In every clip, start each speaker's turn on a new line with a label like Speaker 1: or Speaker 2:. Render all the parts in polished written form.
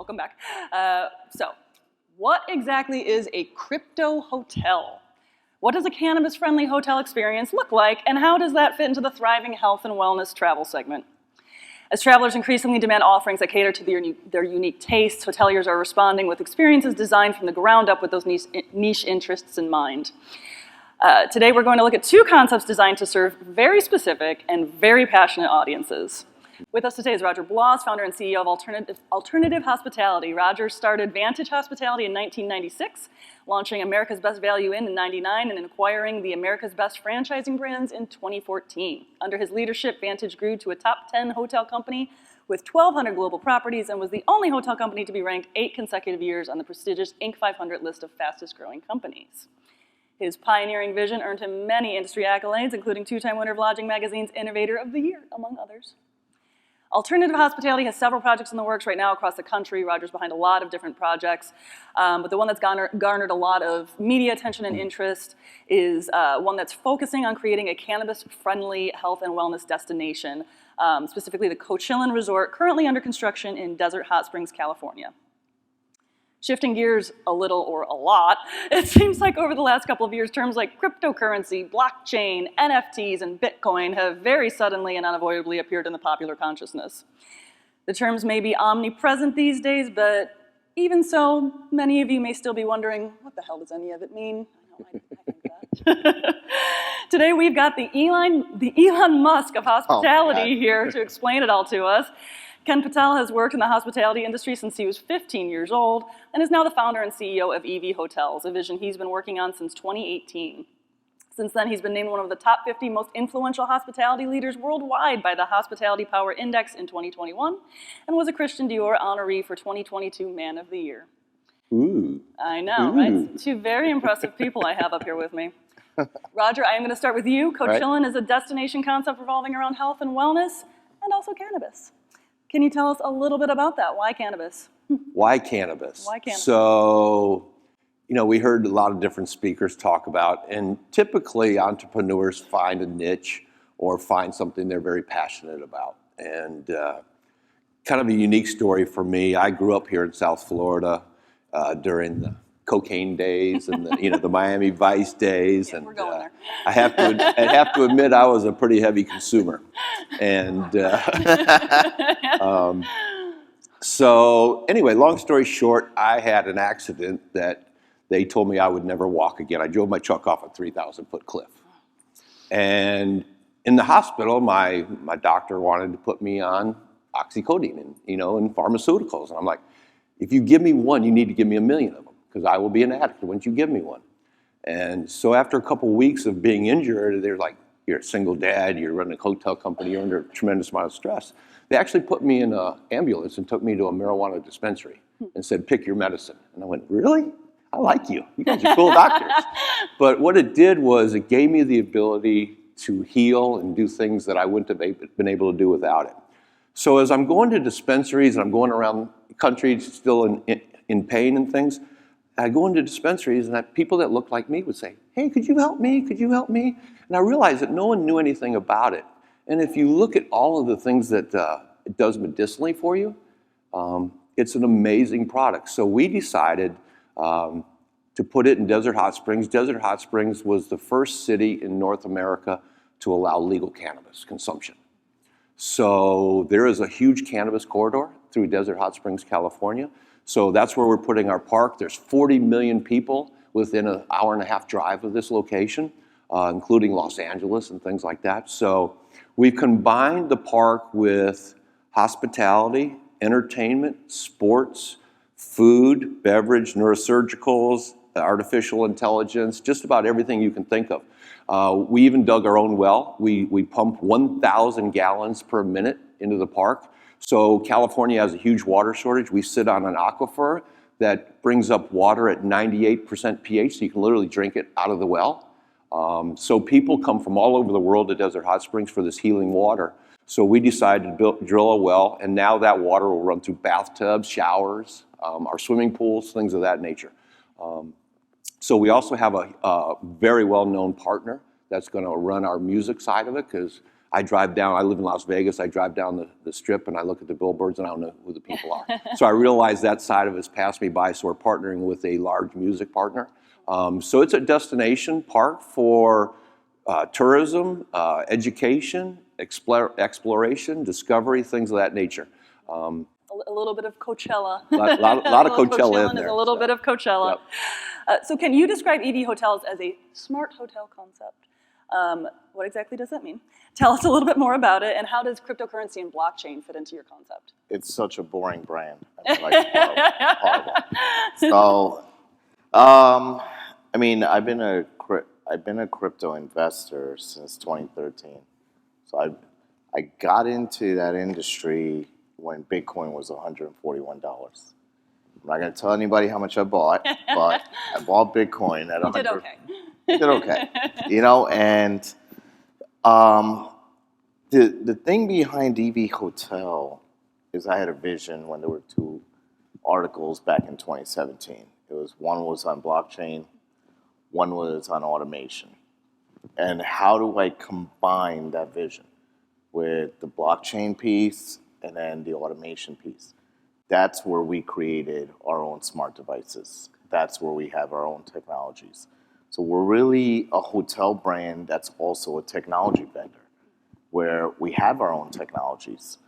Speaker 1: welcome back. So, what exactly is a crypto hotel? What does a cannabis-friendly hotel experience look like, and how does that fit into the thriving health and wellness travel segment? As travelers increasingly demand offerings that cater to their unique tastes, hoteliers are responding with experiences designed from the ground up with those niche interests in mind. Today we're going to look at two concepts designed to serve very specific and very passionate audiences. With us today is Roger Bloss, founder and CEO of Alternative Hospitality. Roger started Vantage Hospitality in 1996, launching America's Best Value Inn in 99, and acquiring the America's Best Franchising Brands in 2014. Under his leadership, Vantage grew to a top 10 hotel company with 1,200 global properties and was the only hotel company to be ranked 8 consecutive years on the prestigious Inc. 500 list of fastest growing companies. His pioneering vision earned him many industry accolades, including 2-time winner of Lodging Magazine's Innovator of the Year, among others. Alternative Hospitality has several projects in the works right now across the country. Roger's behind a lot of different projects, but the one that's garnered a lot of media attention and interest is one that's focusing on creating a cannabis-friendly health and wellness destination, specifically the Coachella Resort, currently under construction in Desert Hot Springs, California. Shifting gears a little or a lot, it seems like over the last couple of years, terms like cryptocurrency, blockchain, NFTs, and Bitcoin have very suddenly and unavoidably appeared in the popular consciousness. The terms may be omnipresent these days, but even so, many of you may still be wondering, what the hell does any of it mean? I think that. Today we've got the Elon Musk of hospitality here to explain it all to us. Ken Patel has worked in the hospitality industry since he was 15 years old and is now the founder and CEO of EV Hotels, a vision he's been working on since 2018. Since then, he's been named one of the top 50 most influential hospitality leaders worldwide by the Hospitality Power Index in 2021 and was a Christian Dior honoree for 2022 Man of the Year.
Speaker 2: Ooh.
Speaker 1: I know, right? Two very impressive people I have up here with me. Roger, I am going to start with you. Coachella is a destination concept revolving around health and wellness and also cannabis. Can you tell us a little bit about that? Why cannabis?
Speaker 2: Why cannabis?
Speaker 1: Why cannabis?
Speaker 2: So, we heard a lot of different speakers talk about, and typically entrepreneurs find a niche or find something they're very passionate about. And kind of a unique story for me, I grew up here in South Florida during the cocaine days and the Miami Vice days, and
Speaker 1: we're going there.
Speaker 2: I have to admit I was a pretty heavy consumer, and so anyway, long story short, I had an accident that they told me I would never walk again. I drove my truck off a 3,000-foot cliff, and in the hospital, my doctor wanted to put me on oxycodone and pharmaceuticals, and I'm like, if you give me one, you need to give me 1 million of them, because I will be an addict once you give me one. And so after a couple of weeks of being injured, they're like, you're a single dad, you're running a hotel company, you're under a tremendous amount of stress. They actually put me in an ambulance and took me to a marijuana dispensary and said, pick your medicine. And I went, really? I like you. You guys are cool doctors. But what it did was it gave me the ability to heal and do things that I wouldn't have been able to do without it. So as I'm going to dispensaries and I'm going around the country still in pain and things, I go into dispensaries and people that look like me would say, hey, could you help me? Could you help me? And I realized that no one knew anything about it. And if you look at all of the things that it does medicinally for you, it's an amazing product. So we decided to put it in Desert Hot Springs. Desert Hot Springs was the first city in North America to allow legal cannabis consumption. So there is a huge cannabis corridor through Desert Hot Springs, California. So that's where we're putting our park. There's 40 million people within an hour-and-a-half drive of this location, including Los Angeles and things like that. So we've combined the park with hospitality, entertainment, sports, food, beverage, neurosurgicals, artificial intelligence, just about everything you can think of. We even dug our own well. We pump 1,000 gallons per minute into the park. So California has a huge water shortage. We sit on an aquifer that brings up water at 98% pH, so you can literally drink it out of the well. So people come from all over the world to Desert Hot Springs for this healing water. So we decided to drill a well, and now that water will run through bathtubs, showers, our swimming pools, things of that nature. So we also have a very well-known partner that's going to run our music side of it, because I drive down, I live in Las Vegas, I drive down the strip and I look at the billboards and I don't know who the people are. So I realize that side of it's passed me by, so we're partnering with a large music partner. So it's a destination park for tourism, education, exploration, discovery, things of that nature.
Speaker 1: A little bit of Coachella.
Speaker 2: Lot of Coachella in there.
Speaker 1: Is a little bit of Coachella.
Speaker 2: Yep.
Speaker 1: So can you describe EV Hotels as a smart hotel concept? What exactly does that mean? Tell us a little bit more about it, and how does cryptocurrency and blockchain fit into your concept?
Speaker 3: It's such a boring brand. I mean, like, horrible. So, I mean, I've been a crypto investor since 2013. So I got into that industry when Bitcoin was $141. I'm not going to tell anybody how much I bought, but I bought Bitcoin at 100.
Speaker 1: You did okay.
Speaker 3: Did okay, you know, and the thing behind EV Hotel is I had a vision when there were two articles back in 2017. One was on blockchain, one was on automation. And how do I combine that vision with the blockchain piece and then the automation piece? That's where we created our own smart devices. That's where we have our own technologies. So we're really a hotel brand that's also a technology vendor, where we have our own technologies.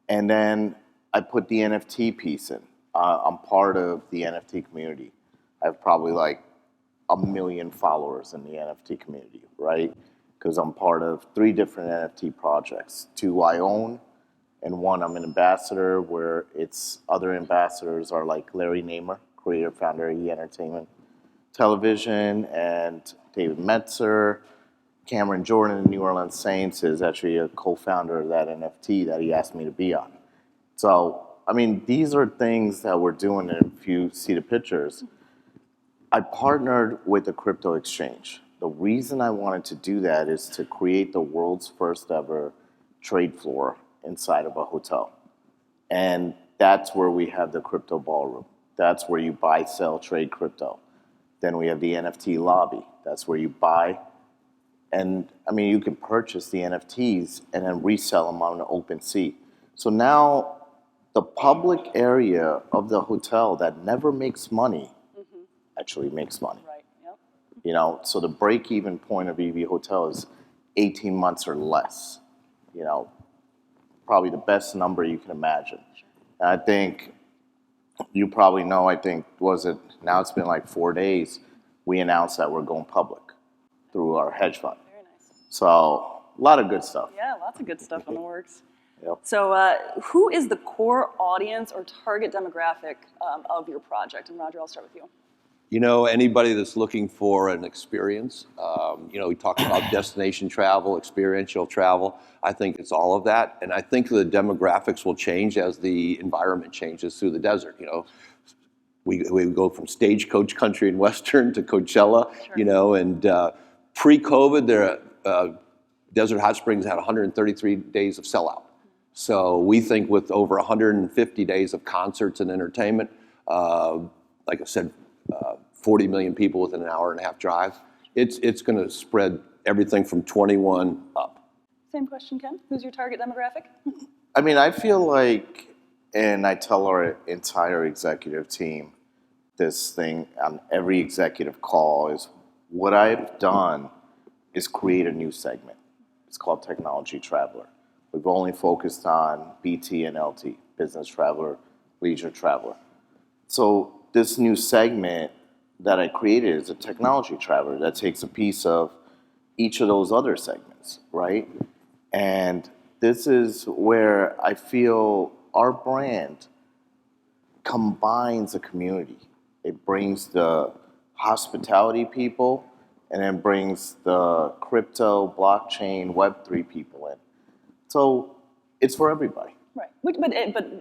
Speaker 3: And then I put the NFT piece in. I'm part of the NFT community. I have probably like 1 million followers in the NFT community, right? Because I'm part of 3 different NFT projects. 2 I own, and 1 I'm an ambassador, where it's other ambassadors are like Larry Namer, creator, founder of E! Entertainment Television, and David Metzer. Cameron Jordan of the New Orleans Saints is actually a co-founder of that NFT that he asked me to be on. So, I mean, these are things that we're doing, and if you see the pictures, I partnered with a crypto exchange. The reason I wanted to do that is to create the world's first ever trade floor inside of a hotel. And that's where we have the crypto ballroom. That's where you buy, sell, trade crypto. Then we have the NFT lobby. That's where you buy, and I mean, you can purchase the NFTs and then resell them on OpenSea. So now the public area of the hotel that never makes money actually makes money.
Speaker 1: Right. Yep.
Speaker 3: You know, so the break-even point of EV Hotel is 18 months or less. You know, probably the best number you can imagine. And I think you probably know, now it's been like 4 days, we announced that we're going public through our hedge fund.
Speaker 1: Very nice.
Speaker 3: So a lot of good stuff.
Speaker 1: Yeah, lots of good stuff in the works.
Speaker 3: Yep.
Speaker 1: So who is the core audience or target demographic of your project? And Roger, I'll start with you.
Speaker 2: You know, anybody that's looking for an experience, you know, we talked about destination travel, experiential travel. I think it's all of that. And I think the demographics will change as the environment changes through the desert. You know, we go from stagecoach country and Western to Coachella, you know, and pre-COVID, Desert Hot Springs had 133 days of sellout. So we think with over 150 days of concerts and entertainment, like I said, 40 million people within an hour and a half drive, it's going to spread everything from 21 up.
Speaker 1: Same question, Ken. Who's your target demographic?
Speaker 3: I mean, I feel like, and I tell our entire executive team this thing on every executive call, is what I've done is create a new segment. It's called Technology Traveler. We've only focused on BT and LT, Business Traveler, Leisure Traveler. So this new segment that I created is a Technology Traveler that takes a piece of each of those other segments, right? And this is where I feel our brand combines a community. It brings the hospitality people and then brings the crypto, blockchain, Web3 people in. So it's for everybody.
Speaker 1: Right. But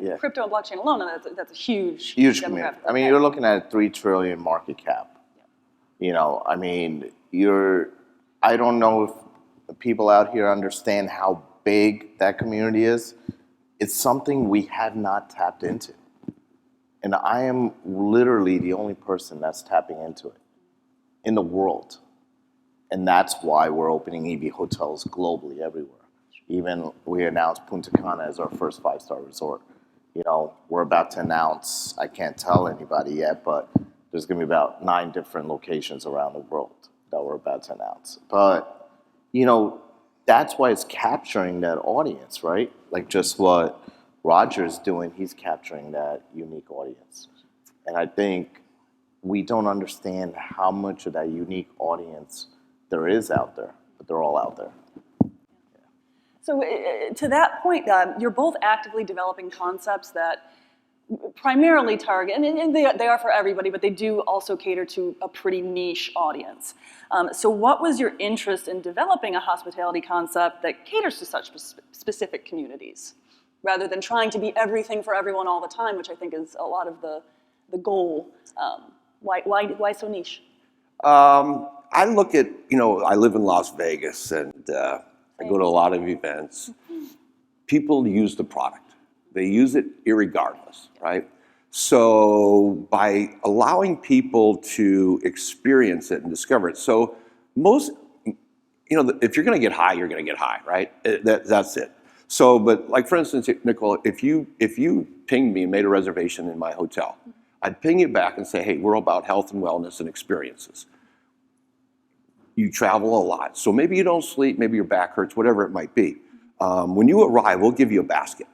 Speaker 3: Yeah.
Speaker 1: crypto and blockchain alone, that's a huge
Speaker 3: Community. I mean, you're looking at a $3 trillion market cap. You know, I mean, I don't know if the people out here understand how big that community is. It's something we have not tapped into. And I am literally the only person that's tapping into it in the world. And that's why we're opening EV hotels globally everywhere. Even we announced Punta Cana as our first 5-star resort. You know, we're about to announce, I can't tell anybody yet, but there's going to be about 9 different locations around the world that we're about to announce. But, you know, that's why it's capturing that audience, right? Like just what Roger's doing, he's capturing that unique audience. And I think we don't understand how much of that unique audience there is out there, but they're all out there.
Speaker 1: So to that point, you're both actively developing concepts that primarily target, and they are for everybody, but they do also cater to a pretty niche audience. So what was your interest in developing a hospitality concept that caters to such specific communities, rather than trying to be everything for everyone all the time, which I think is a lot of the goal? Why so niche?
Speaker 2: I look at, you know, I live in Las Vegas, and I go to a lot of events. People use the product. They use it irregardless, right? So by allowing people to experience it and discover it, so most, you know, if you're going to get high, you're going to get high, right? That's it. So, but like for instance, Nicole, if you pinged me and made a reservation in my hotel, I'd ping you back and say, hey, we're about health and wellness and experiences. You travel a lot, so maybe you don't sleep, maybe your back hurts, whatever it might be. When you arrive, we'll give you a basket,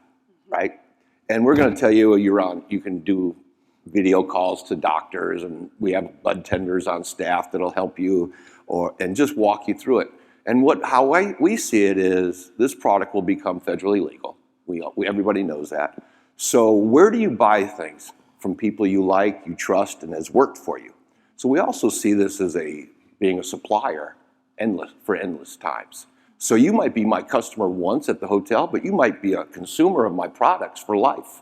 Speaker 2: right? And we're going to tell you you can do video calls to doctors, and we have bud tenders on staff that'll help you, and just walk you through it. And how we see it is this product will become federally legal. Everybody knows that. So where do you buy things? From people you like, you trust, and has worked for you. So we also see this as being a supplier for endless times. So you might be my customer once at the hotel, but you might be a consumer of my products for life.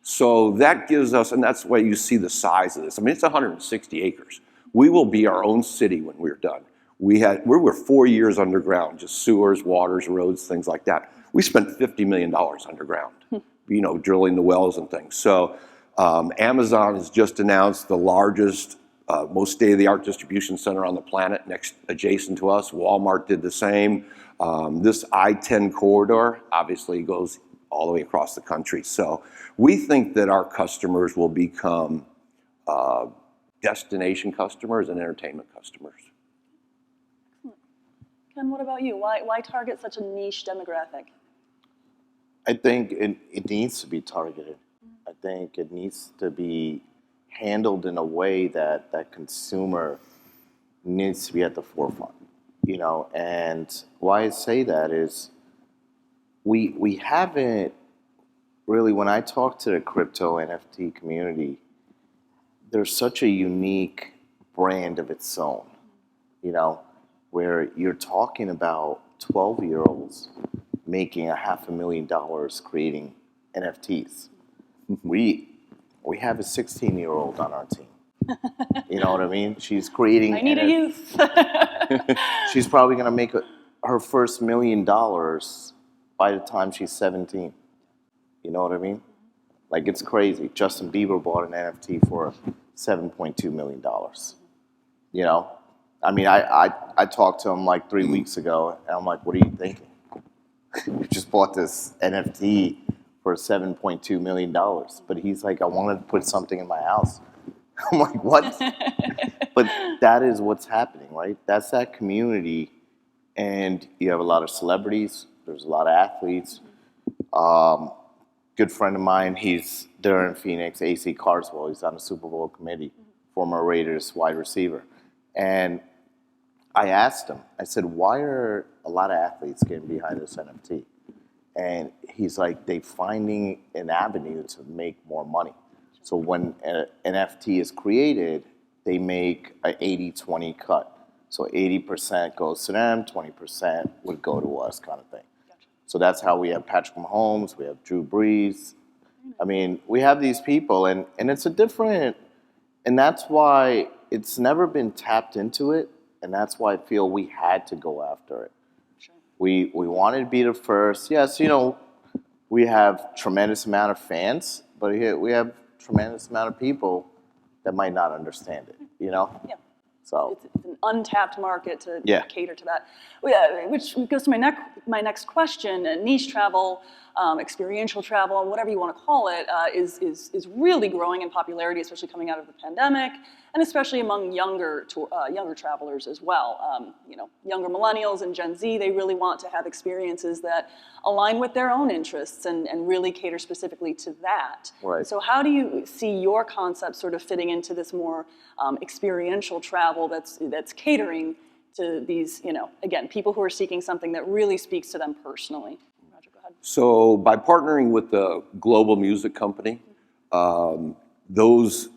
Speaker 2: So that gives us, and that's why you see the size of this. I mean, it's 160 acres. We will be our own city when we're done. We were 4 years underground, just sewers, waters, roads, things like that. We spent $50 million underground, you know, drilling the wells and things. So Amazon has just announced the largest, most state-of-the-art distribution center on the planet adjacent to us. Walmart did the same. This I-10 corridor obviously goes all the way across the country. So we think that our customers will become destination customers and entertainment customers.
Speaker 1: Ken, what about you? Why target such a niche demographic?
Speaker 3: I think it needs to be targeted. I think it needs to be handled in a way that that consumer needs to be at the forefront, you know. And why I say that is we haven't really, when I talk to the crypto NFT community, there's such a unique brand of its own, you know, where you're talking about 12-year-olds making $500,000 creating NFTs. We have a 16-year-old on our team. You know what I mean? She's creating.
Speaker 1: I need a youth.
Speaker 3: She's probably going to make her first $1 million by the time she's 17. You know what I mean? Like, it's crazy. Justin Bieber bought an NFT for $7.2 million. You know? I mean, I talked to him like 3 weeks ago, and I'm like, what are you thinking? You just bought this NFT for $7.2 million. But he's like, I wanted to put something in my house. I'm like, what? But that is what's happening, right? That's that community. And you have a lot of celebrities. There's a lot of athletes. Good friend of mine, he's there in Phoenix, AC Carswell. He's on the Super Bowl committee, former Raiders wide receiver. And I asked him, I said, why are a lot of athletes getting behind this NFT? And he's like, they're finding an avenue to make more money. So when an NFT is created, they make an 80-20 cut. So 80% goes to them, 20% would go to us, kind of thing. Gotcha. So that's how we have Patrick Mahomes, we have Drew Brees. I mean, we have these people, and it's a different, and that's why it's never been tapped into it, and that's why I feel we had to go after it. Sure. We wanted to be the first. Yes, you know, we have tremendous amount of fans, but we have tremendous amount of people that might not understand it, you know?
Speaker 1: Yeah.
Speaker 3: So
Speaker 1: It's an untapped market to
Speaker 3: Yeah.
Speaker 1: cater to that. Well, yeah, which goes to my next question. Niche travel, experiential travel, whatever you want to call it, is really growing in popularity, especially coming out of the pandemic, and especially among younger travelers as well. Younger millennials and Gen Z, they really want to have experiences that align with their own interests and really cater specifically to that.
Speaker 3: Right.
Speaker 1: So how do you see your concept sort of fitting into this more experiential travel that's catering to these, again, people who are seeking something that really speaks to them personally? Roger, go ahead.
Speaker 2: So by partnering with the global music company, those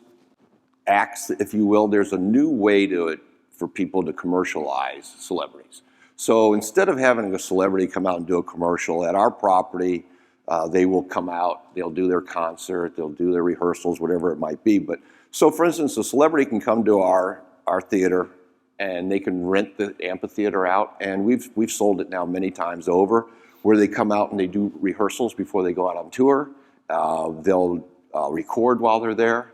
Speaker 2: acts, if you will, there's a new way to it for people to commercialize celebrities. So instead of having a celebrity come out and do a commercial at our property, they will come out, they'll do their concert, they'll do their rehearsals, whatever it might be. But so for instance, a celebrity can come to our theater and they can rent the amphitheater out, and we've sold it now many times over, where they come out and they do rehearsals before they go out on tour. They'll record while they're there.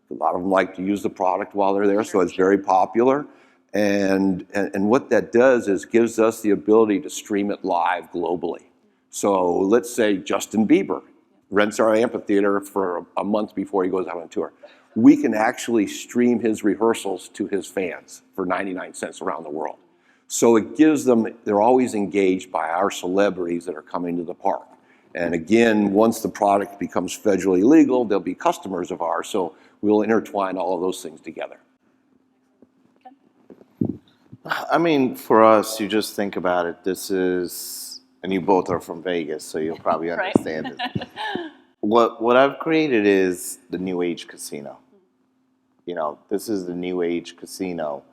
Speaker 2: A lot of them like to use the product while they're there, so it's very popular. And what that does is gives us the ability to stream it live globally. So let's say Justin Bieber rents our amphitheater for a month before he goes out on tour. We can actually stream his rehearsals to his fans for 99 cents around the world. So it gives them, they're always engaged by our celebrities that are coming to the park. And again, once the product becomes federally legal, they'll be customers of ours. So we'll intertwine all of those things together.
Speaker 3: I mean, for us, you just think about it. This is, and you both are from Vegas, so you'll probably
Speaker 1: Right.
Speaker 3: understand it. What I've created is the new age casino. This is the new age casino,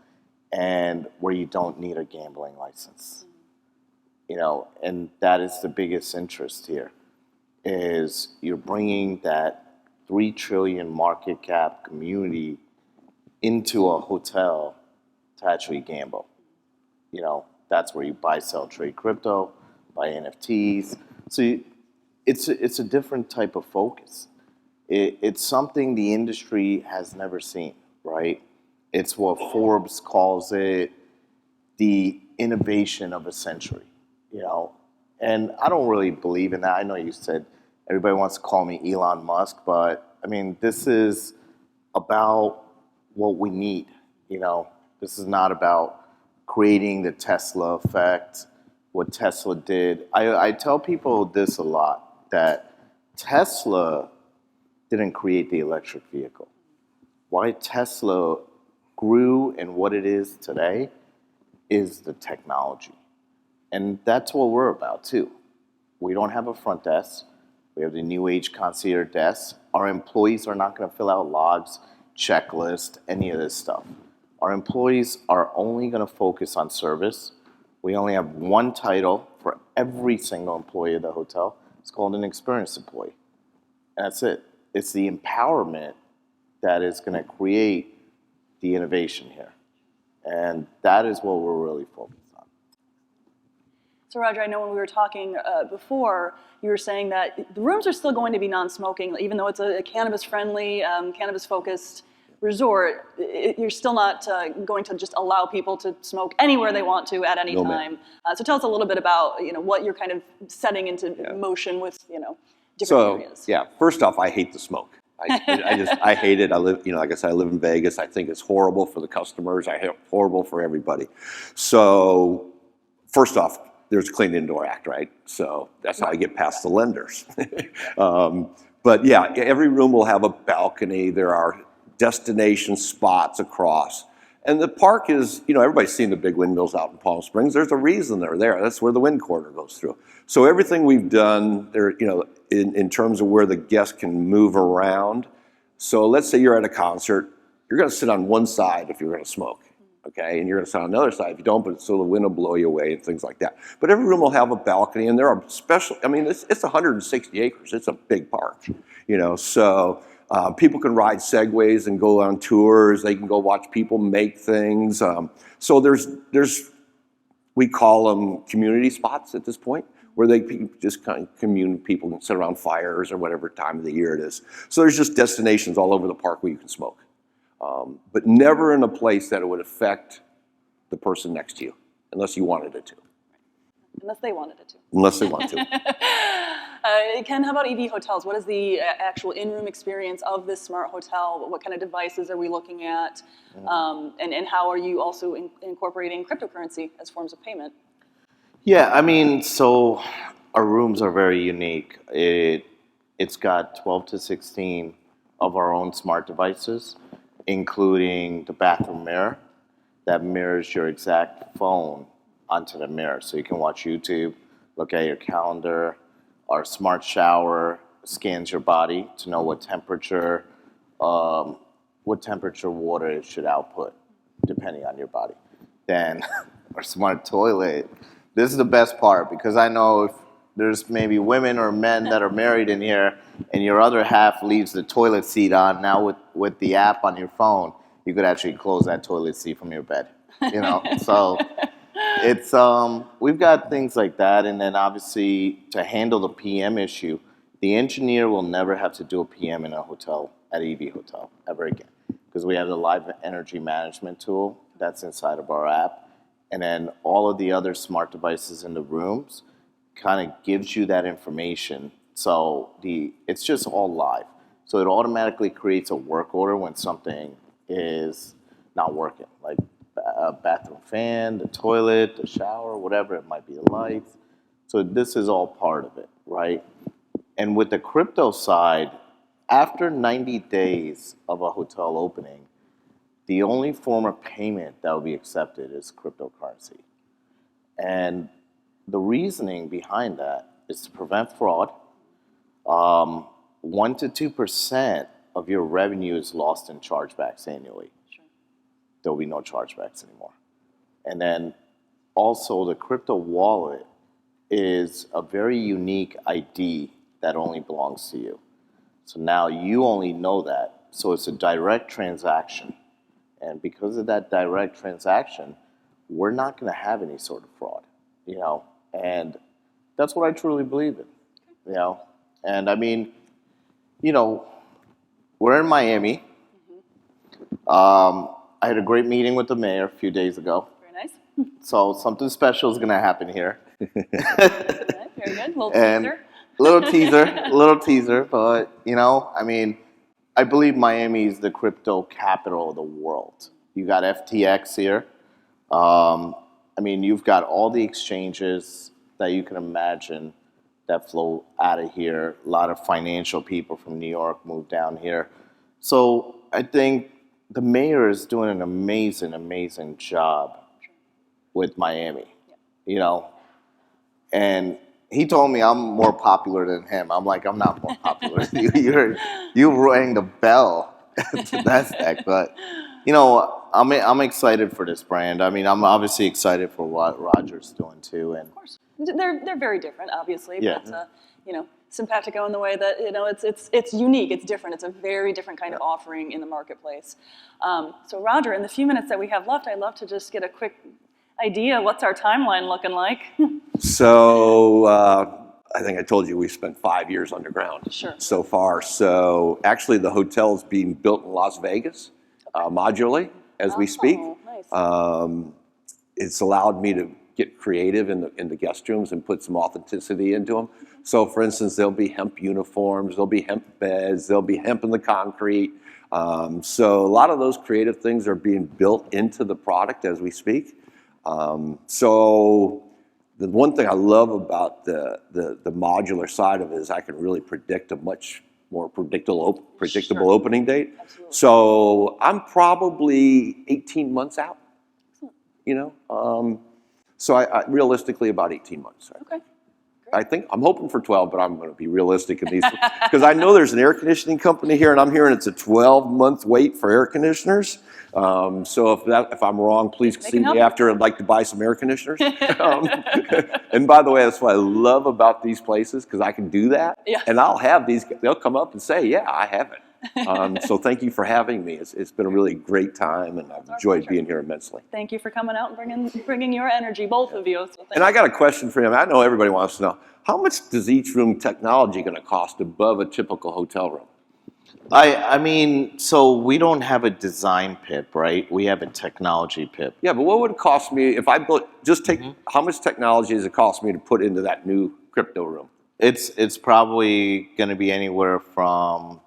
Speaker 3: and where you don't need a gambling license. And that is the biggest interest here, is you're bringing that 3 trillion market cap community into a hotel to actually gamble. That's where you buy, sell, trade crypto, buy NFTs. So it's a different type of focus. It's something the industry has never seen, right? It's what Forbes calls it the innovation of a century, And I don't really believe in that. I know you said everybody wants to call me Elon Musk, but I mean, this is about what we need, This is not about creating the Tesla effect, what Tesla did. I tell people this a lot, that Tesla didn't create the electric vehicle. Why Tesla grew and what it is today is the technology. And that's what we're about too. We don't have a front desk. We have the new age concierge desk. Our employees are not going to fill out logs, checklist, any of this stuff. Our employees are only going to focus on service. We only have one title for every single employee of the hotel. It's called an experienced employee. And that's it. It's the empowerment that is going to create the innovation here. And that is what we're really focused on.
Speaker 1: So Roger, I know when we were talking before, you were saying that the rooms are still going to be non-smoking, even though it's a cannabis-friendly, cannabis-focused resort. You're still not going to just allow people to smoke anywhere they want to at any time. So tell us a little bit about what you're kind of setting into motion with different areas.
Speaker 2: Yeah, first off, I hate the smoke. I hate it. I live, like I said, I live in Vegas. I think it's horrible for the customers. Horrible for everybody. So first off, there's a Clean Indoor Act, right? So that's how I get past the lenders. But yeah, every room will have a balcony. There are destination spots across. And the park is, everybody's seen the big windmills out in Palm Springs. There's a reason they're there. That's where the wind corridor goes through. So everything we've done there, in terms of where the guests can move around. So let's say you're at a concert, you're going to sit on one side if you're going to smoke, okay? And you're going to sit on the other side if you don't, but so the wind will blow you away and things like that. But every room will have a balcony, and there are it's 160 acres. It's a big park, so people can ride segways and go on tours. They can go watch people make things. So there's we call them community spots at this point, where they just kind of people can sit around fires or whatever time of the year it is. So there's just destinations all over the park where you can smoke. but never in a place that it would affect the person next to you, unless you wanted it to.
Speaker 1: Unless they wanted it to.
Speaker 2: Unless they want to.
Speaker 1: Ken, how about EV hotels? What is the actual in-room experience of this smart hotel? What kind of devices are we looking at? And how are you also incorporating cryptocurrency as forms of payment?
Speaker 3: Yeah, I mean, so our rooms are very unique. It's got 12 to 16 of our own smart devices, including the bathroom mirror that mirrors your exact phone onto the mirror. So you can watch YouTube, look at your calendar. Our smart shower scans your body to know what temperature water it should output, depending on your body. Then our smart toilet. This is the best part, because I know if there's maybe women or men that are married in here and your other half leaves the toilet seat on, now with the app on your phone, you could actually close that toilet seat from your bed, you know? So it's, we've got things like that. And then obviously to handle the PM issue, the engineer will never have to do a PM in a hotel, at EV Hotel, ever again. Because we have the live energy management tool that's inside of our app. And then all of the other smart devices in the rooms kind of gives you that information. So it's just all live. So it automatically creates a work order when something is not working, like a bathroom fan, the toilet, the shower, whatever it might be, the lights. So this is all part of it, right? And with the crypto side, after 90 days of a hotel opening, the only form of payment that will be accepted is cryptocurrency. And the reasoning behind that is to prevent fraud. 1 to 2% of your revenue is lost in chargebacks annually.
Speaker 1: Sure.
Speaker 3: There'll be no chargebacks anymore. And then also the crypto wallet is a very unique ID that only belongs to you. So now you only know that. So it's a direct transaction. And because of that direct transaction, we're not going to have any sort of fraud, you know? And that's what I truly believe in, you know? And I mean, you know, we're in Miami. I had a great meeting with the mayor a few days ago.
Speaker 1: Very nice.
Speaker 3: So something special is going to happen here.
Speaker 1: Very good. Little teaser.
Speaker 3: Little teaser. But, you know, I mean, I believe Miami is the crypto capital of the world. You got FTX here. I mean, you've got all the exchanges that you can imagine that flow out of here. A lot of financial people from New York moved down here. So I think the mayor is doing an amazing, amazing job with Miami, you know. And he told me I'm more popular than him. I'm like, I'm not more popular than you. You rang the bell to NASDAQ. But, you know, I'm excited for this brand. I mean, I'm obviously excited for what Roger's doing too. And
Speaker 1: of course, they're very different, obviously.
Speaker 3: Yeah.
Speaker 1: But you know, simpatico in the way that, you know, it's unique, it's different, it's a very different kind of offering in the marketplace. So Roger, in the few minutes that we have left, I'd love to just get a quick idea. What's our timeline looking like?
Speaker 2: So I think I told you we spent 5 years underground so far. So actually the hotel's being built in Las Vegas modularly as we speak.
Speaker 1: Nice.
Speaker 2: It's allowed me to get creative in the guest rooms and put some authenticity into them. So for instance, there'll be hemp uniforms, there'll be hemp beds, there'll be hemp in the concrete. So a lot of those creative things are being built into the product as we speak. So the one thing I love about the modular side of it is I can really predict a much more predictable opening date.
Speaker 1: Absolutely.
Speaker 2: So I'm probably 18 months out, you know. So I realistically about 18 months.
Speaker 1: Okay.
Speaker 2: I think I'm hoping for 12, but I'm going to be realistic in these because I know there's an air conditioning company here, and I'm hearing it's a 12-month wait for air conditioners. So if I'm wrong, please see me after. I'd like to buy some air conditioners. And by the way, that's what I love about these places because I can do that, and I'll have these. They'll come up and say, "Yeah, I have it." So thank you for having me. It's been a really great time, and I've enjoyed being here immensely.
Speaker 1: Thank you for coming out and bringing your energy, both of you. So
Speaker 2: and I got a question for you. I know everybody wants to know, how much does each room technology going to cost above a typical hotel room?
Speaker 3: I mean, so we don't have a design PIP, right? We have a technology PIP.
Speaker 2: Yeah, but what would it cost me if I built, just take, how much technology does it cost me to put into that new crypto room?
Speaker 3: It's probably going to be anywhere from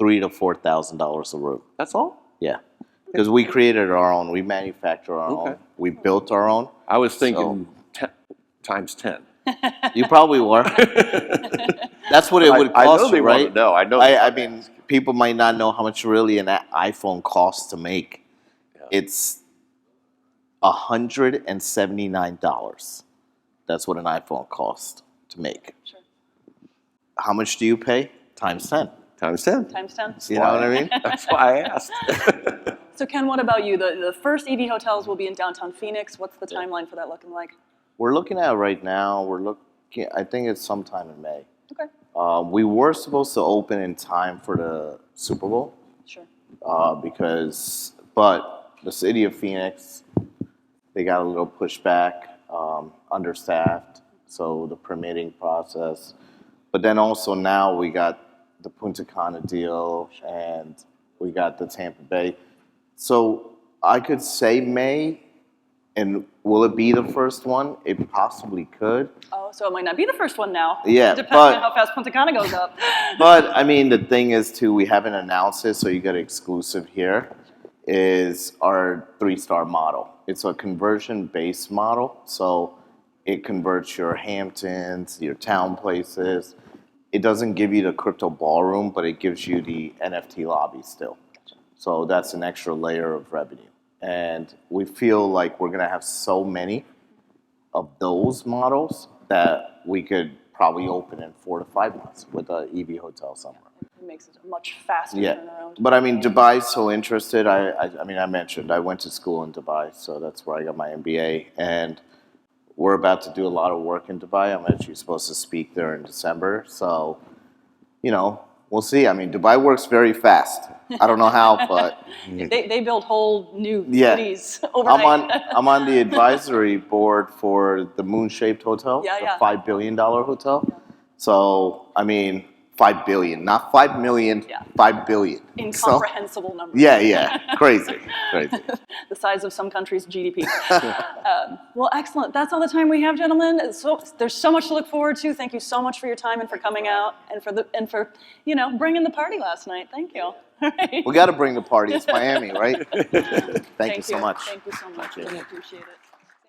Speaker 3: $3,000 to $4,000 a room.
Speaker 2: That's all?
Speaker 3: Yeah, because we created our own, we manufacture our
Speaker 2: Okay.
Speaker 3: own, we built our own.
Speaker 2: I was thinking times 10.
Speaker 3: You probably were. That's what it would
Speaker 2: I
Speaker 3: cost
Speaker 2: know they
Speaker 3: you,
Speaker 2: want
Speaker 3: right?
Speaker 2: to know. I know.
Speaker 3: I mean, people might not know how much really an iPhone costs to make.
Speaker 2: Yeah.
Speaker 3: It's $179. That's what an iPhone costs to make.
Speaker 1: Sure.
Speaker 3: How much do you pay? Times 10.
Speaker 2: Times 10.
Speaker 1: Times 10.
Speaker 3: You know what I mean?
Speaker 2: That's why I asked.
Speaker 1: So Ken, what about you? The first EV hotels will be in downtown Phoenix. What's the timeline for that looking like?
Speaker 3: We're looking at right now, I think it's sometime in May.
Speaker 1: Okay.
Speaker 3: We were supposed to open in time for the Super Bowl.
Speaker 1: Sure.
Speaker 3: But the city of Phoenix, they got a little pushback, understaffed, so the permitting process. But then also now we got the Punta Cana deal and we got the Tampa Bay. So I could say May, and will it be the first one? It possibly could.
Speaker 1: Oh, so it might not be the first one now.
Speaker 3: Yeah,
Speaker 1: Depending on how fast Punta Cana goes up.
Speaker 3: But I mean, the thing is too, we haven't announced it, so you got exclusive here, is our 3-star model. It's a conversion-based model, so it converts your Hamptons, your town places. It doesn't give you the crypto ballroom, but it gives you the NFT lobby still. So that's an extra layer of revenue. And we feel like we're gonna have so many of those models that we could probably open in 4 to 5 months with an EV hotel somewhere.
Speaker 1: It makes it a much faster
Speaker 3: Yeah,
Speaker 1: turnaround.
Speaker 3: but I mean, Dubai's so interested. I mean, I mentioned I went to school in Dubai, so that's where I got my MBA. And we're about to do a lot of work in Dubai. I'm actually supposed to speak there in December. So, you know, we'll see. I mean, Dubai works very fast. I don't know how, but
Speaker 1: They build whole new
Speaker 3: yeah.
Speaker 1: cities overnight.
Speaker 3: I'm on the advisory board for the Moon-Shaped Hotel,
Speaker 1: Yeah, yeah.
Speaker 3: the $5 billion hotel. So, I mean, 5 billion, not 5 million,
Speaker 1: Yeah.
Speaker 3: 5 billion.
Speaker 1: Incomprehensible numbers.
Speaker 3: Yeah, crazy.
Speaker 1: The size of some countries' GDP. Well, excellent. That's all the time we have, gentlemen. So there's so much to look forward to. Thank you so much for your time and for coming out and for bringing the party last night. Thank you. All right.
Speaker 3: We got to bring the party. It's Miami, right? Thank you so much.
Speaker 1: Thank you so much. Really appreciate it.